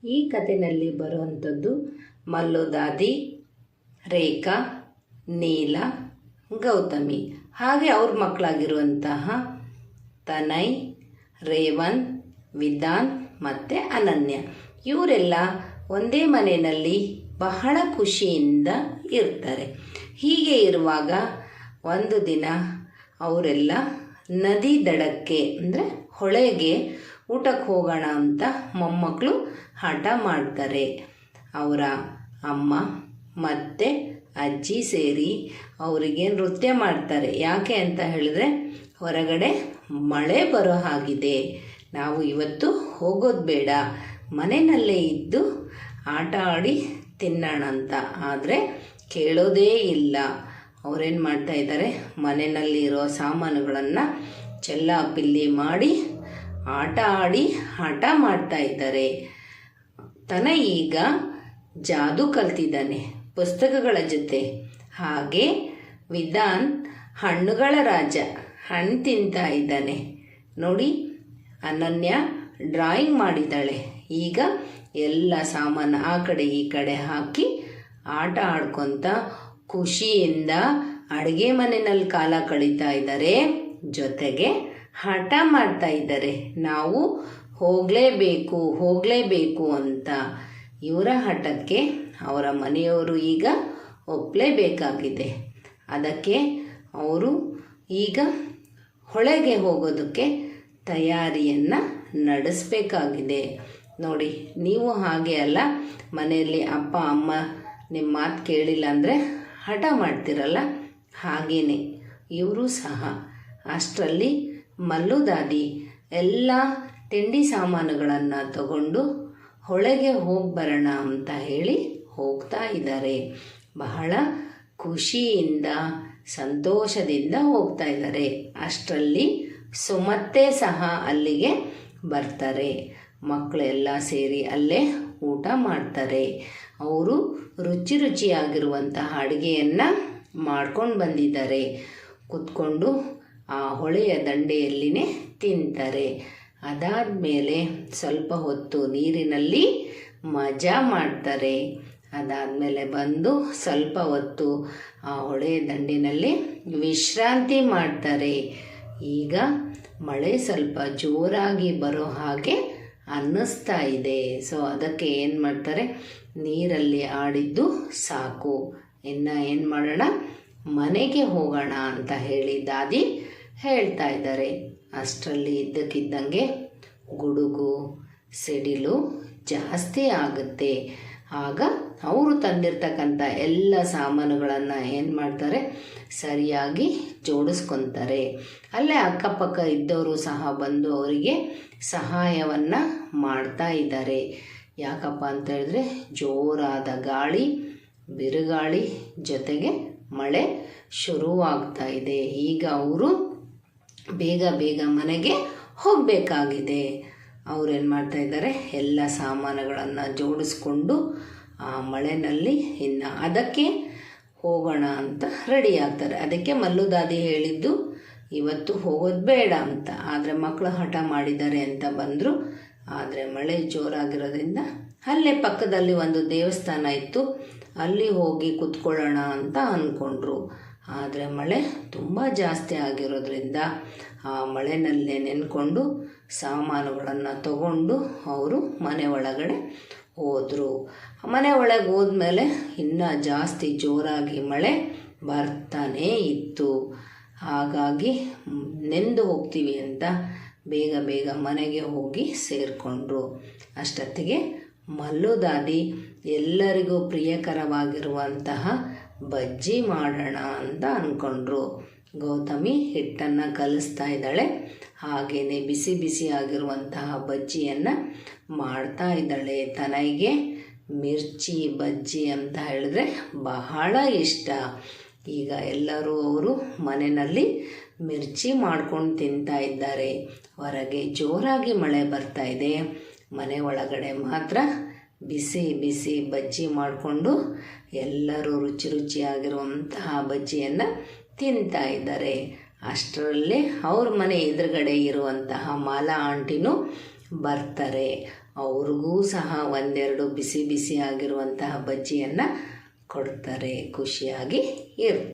ಈ ಕಥೆಯಲ್ಲಿ ಬರುವಂಥದ್ದು ಮಲ್ಲು ದಾದಿ, ರೇಖಾ, ನೀಲ, ಗೌತಮಿ, ಹಾಗೆ ಅವ್ರ ಮಕ್ಕಳಾಗಿರುವಂತಹ ತನಯ್, ರೇವನ್, ವಿಧಾನ್ ಮತ್ತು ಅನನ್ಯ. ಇವರೆಲ್ಲ ಒಂದೇ ಮನೆಯಲ್ಲಿ ಬಹಳ ಖುಷಿಯಿಂದ ಇರ್ತಾರೆ. ಹೀಗೆ ಇರುವಾಗ ಒಂದು ದಿನ ಅವರೆಲ್ಲ ನದಿ ದಡಕ್ಕೆ ಅಂದರೆ ಹೊಳೆಗೆ ಊಟಕ್ಕೆ ಹೋಗೋಣ ಅಂತ ಮೊಮ್ಮಕ್ಕಳು ಹಠ ಮಾಡ್ತಾರೆ. ಅವರ ಅಮ್ಮ ಮತ್ತು ಅಜ್ಜಿ ಸೇರಿ ಅವರಿಗೆ ನೃತ್ಯ ಮಾಡ್ತಾರೆ. ಯಾಕೆ ಅಂತ ಹೇಳಿದ್ರೆ ಹೊರಗಡೆ ಮಳೆ ಬರೋ ಹಾಗಿದೆ, ನಾವು ಇವತ್ತು ಹೋಗೋದು ಬೇಡ, ಮನೆಯಲ್ಲೇ ಇದ್ದು ಆಟ ಆಡಿ ತಿನ್ನೋಣ ಅಂತ. ಆದರೆ ಕೇಳೋದೇ ಇಲ್ಲ. ಅವರೇನು ಮಾಡ್ತಾಯಿದ್ದಾರೆ, ಮನೆಯಲ್ಲಿರೋ ಸಾಮಾನುಗಳನ್ನು ಚೆಲ್ಲಾಪಿಲ್ಲಿ ಮಾಡಿ ಆಟ ಆಡಿ ಹಠ ಮಾಡ್ತಾಯಿದ್ದಾರೆ. ಈಗ ಜಾದೂ ಕಲ್ತಿದ್ದಾನೆ ಪುಸ್ತಕಗಳ ಜೊತೆ. ಹಾಗೆ ವಿಧಾನ್ ಹಣ್ಣುಗಳ ರಾಜ, ಹಣ್ಣು ತಿಂತಾ ಇದ್ದಾನೆ. ನೋಡಿ, ಅನನ್ಯ ಡ್ರಾಯಿಂಗ್ ಮಾಡಿದ್ದಾಳೆ. ಈಗ ಎಲ್ಲ ಸಾಮಾನು ಆ ಕಡೆ ಈ ಕಡೆ ಹಾಕಿ ಆಟ ಆಡ್ಕೊತ ಖುಷಿಯಿಂದ ಅಡುಗೆ ಮನೆಯಲ್ಲಿ ಕಾಲ ಕಳೀತಾ ಇದ್ದಾರೆ. ಜೊತೆಗೆ ಹಠ ಮಾಡ್ತಾ ಇದ್ದಾರೆ, ನಾವು ಹೋಗಲೇಬೇಕು ಅಂತ. ಇವರ ಹಠಕ್ಕೆ ಅವರ ಮನೆಯವರು ಈಗ ಒಪ್ಪಲೇಬೇಕಾಗಿದೆ. ಅದಕ್ಕೆ ಅವರು ಈಗ ಹೊಳೆಗೆ ಹೋಗೋದಕ್ಕೆ ತಯಾರಿಯನ್ನು ನಡೆಸಬೇಕಾಗಿದೆ. ನೋಡಿ, ನೀವು ಹಾಗೆ ಅಲ್ಲ, ಮನೆಯಲ್ಲಿ ಅಪ್ಪ ಅಮ್ಮ ನಿಮ್ಮ ಮಾತು ಕೇಳಿಲ್ಲ ಅಂದರೆ ಹಠ ಮಾಡ್ತಿರಲ್ಲ, ಹಾಗೇನೆ ಇವರು ಸಹ. ಅಷ್ಟರಲ್ಲಿ ಮಲ್ಲು ದಾದಿ ಎಲ್ಲ ತಿಂಡಿ ಸಾಮಾನುಗಳನ್ನು ತಗೊಂಡು ಹೊಳೆಗೆ ಹೋಗಿ ಬರೋಣ ಅಂತ ಹೇಳಿ ಹೋಗ್ತಾ ಇದ್ದಾರೆ. ಬಹಳ ಖುಷಿಯಿಂದ ಸಂತೋಷದಿಂದ ಹೋಗ್ತಾ ಇದ್ದಾರೆ. ಅಷ್ಟರಲ್ಲಿ ಸುಮತ್ತೆ ಸಹ ಅಲ್ಲಿಗೆ ಬರ್ತಾರೆ. ಮಕ್ಕಳೆಲ್ಲ ಸೇರಿ ಅಲ್ಲೇ ಊಟ ಮಾಡ್ತಾರೆ. ಅವರು ರುಚಿಯಾಗಿರುವಂತಹ ಅಡುಗೆಯನ್ನು ಮಾಡ್ಕೊಂಡು ಬಂದಿದ್ದಾರೆ. ಕೂತ್ಕೊಂಡು ಆ ಹೊಳೆಯ ದಂಡೆಯಲ್ಲಿನೇ ತಿಂತಾರೆ. ಅದಾದಮೇಲೆ ಸ್ವಲ್ಪ ಹೊತ್ತು ನೀರಿನಲ್ಲಿ ಮಜಾ ಮಾಡ್ತಾರೆ. ಅದಾದಮೇಲೆ ಬಂದು ಸ್ವಲ್ಪ ಹೊತ್ತು ಆ ಹೊಳೆಯ ದಂಡಿನಲ್ಲಿ ವಿಶ್ರಾಂತಿ ಮಾಡ್ತಾರೆ. ಈಗ ಮಳೆ ಸ್ವಲ್ಪ ಜೋರಾಗಿ ಬರೋ ಹಾಗೆ ಅನ್ನಿಸ್ತಾ ಇದೆ. ಸೊ ಅದಕ್ಕೆ ಏನು ಮಾಡ್ತಾರೆ, ನೀರಲ್ಲಿ ಆಡಿದ್ದು ಸಾಕು, ಇನ್ನು ಏನು ಮಾಡೋಣ, ಮನೆಗೆ ಹೋಗೋಣ ಅಂತ ಹೇಳಿ ದಾದಿ ಹೇಳ್ತಾ ಇದ್ದಾರೆ. ಅಷ್ಟರಲ್ಲಿ ಇದ್ದಕ್ಕಿದ್ದಂಗೆ ಗುಡುಗು ಸಿಡಿಲು ಜಾಸ್ತಿ ಆಗುತ್ತೆ. ಆಗ ಅವರು ತಂದಿರ್ತಕ್ಕಂಥ ಎಲ್ಲ ಸಾಮಾನುಗಳನ್ನು ಏನು ಮಾಡ್ತಾರೆ, ಸರಿಯಾಗಿ ಜೋಡಿಸ್ಕೊತಾರೆ. ಅಲ್ಲೇ ಅಕ್ಕಪಕ್ಕ ಇದ್ದವರು ಸಹ ಬಂದು ಅವರಿಗೆ ಸಹಾಯವನ್ನು ಮಾಡ್ತಾ ಇದ್ದಾರೆ. ಯಾಕಪ್ಪ ಅಂತ ಹೇಳಿದ್ರೆ ಜೋರಾದ ಗಾಳಿ, ಬಿರುಗಾಳಿ ಜೊತೆಗೆ ಮಳೆ ಶುರುವಾಗ್ತಾ ಇದೆ. ಈಗ ಅವರು ಬೇಗ ಮನೆಗೆ ಹೋಗಬೇಕಾಗಿದೆ. ಅವರೇನು ಮಾಡ್ತಾಯಿದ್ದಾರೆ, ಎಲ್ಲ ಸಾಮಾನುಗಳನ್ನು ಜೋಡಿಸ್ಕೊಂಡು ಆ ಮಳೆಯಲ್ಲಿ ಇನ್ನು ಅದಕ್ಕೆ ಹೋಗೋಣ ಅಂತ ರೆಡಿ ಆಗ್ತಾರೆ. ಅದಕ್ಕೆ ಮಲ್ಲು ದಾದಿ ಹೇಳಿದ್ದು ಇವತ್ತು ಹೋಗೋದು ಬೇಡ ಅಂತ. ಆದರೆ ಮಕ್ಕಳು ಹಠ ಮಾಡಿದ್ದಾರೆ ಅಂತ ಬಂದರು. ಆದರೆ ಮಳೆ ಜೋರಾಗಿರೋದ್ರಿಂದ ಅಲ್ಲೇ ಪಕ್ಕದಲ್ಲಿ ಒಂದು ದೇವಸ್ಥಾನ ಇತ್ತು, ಅಲ್ಲಿ ಹೋಗಿ ಕೂತ್ಕೊಳ್ಳೋಣ ಅಂತ ಅಂದ್ಕೊಂಡ್ರು. ಆದರೆ ಮಳೆ ತುಂಬ ಜಾಸ್ತಿ ಆಗಿರೋದ್ರಿಂದ ಆ ಮಳೆನಲ್ಲೇ ನೆನ್ಕೊಂಡು ಸಾಮಾನುಗಳನ್ನು ತಗೊಂಡು ಅವರು ಮನೆ ಒಳಗಡೆ ಹೋದರು. ಮನೆ ಒಳಗೆ ಹೋದ್ಮೇಲೆ ಇನ್ನೂ ಜಾಸ್ತಿ ಜೋರಾಗಿ ಮಳೆ ಬರ್ತಾನೇ ಇತ್ತು. ಹಾಗಾಗಿ ನೆಂದು ಹೋಗ್ತೀವಿ ಅಂತ ಬೇಗ ಮನೆಗೆ ಹೋಗಿ ಸೇರಿಕೊಂಡ್ರು. ಅಷ್ಟೊತ್ತಿಗೆ ಮಲ್ಲು ದಾದಿ ಎಲ್ಲರಿಗೂ ಪ್ರಿಯಕರವಾಗಿರುವಂತಹ ಬಜ್ಜಿ ಮಾಡೋಣ ಅಂತ ಅಂದ್ಕೊಂಡ್ರು. ಗೌತಮಿ ಹಿಟ್ಟನ್ನು ಕಲಿಸ್ತಾ ಇದ್ದಾಳೆ. ಹಾಗೆಯೇ ಬಿಸಿ ಆಗಿರುವಂತಹ ಬಜ್ಜಿಯನ್ನು ಮಾಡ್ತಾ ಇದ್ದಾಳೆ. ತನಗೆ ಮಿರ್ಚಿ ಬಜ್ಜಿ ಅಂತ ಹೇಳಿದ್ರೆ ಬಹಳ ಇಷ್ಟ. ಈಗ ಎಲ್ಲರೂ ಅವರು ಮನೆಯಲ್ಲಿ ಮಿರ್ಚಿ ಮಾಡ್ಕೊಂಡು ತಿಂತಾ ಇದ್ದಾರೆ. ಹೊರಗೆ ಜೋರಾಗಿ ಮಳೆ ಬರ್ತಾ ಇದೆ, ಮನೆ ಒಳಗಡೆ ಮಾತ್ರ ಬಿಸಿ ಬಜ್ಜಿ ಮಾಡಿಕೊಂಡು ಎಲ್ಲರೂ ರುಚಿಯಾಗಿರುವಂತಹ ಬಜ್ಜಿಯನ್ನು ತಿಂತಾ ಇದ್ದಾರೆ. ಅಷ್ಟರಲ್ಲೇ ಅವ್ರ ಮನೆ ಎದುರುಗಡೆ ಇರುವಂತಹ ಮಾಲಾ ಆಂಟಿನೂ ಬರ್ತಾರೆ. ಅವ್ರಿಗೂ ಸಹ ಒಂದೆರಡು ಬಿಸಿ ಬಿಸಿ ಆಗಿರುವಂತಹ ಬಜ್ಜಿಯನ್ನು ಕೊಡ್ತಾರೆ. ಖುಷಿಯಾಗಿ ಇರು.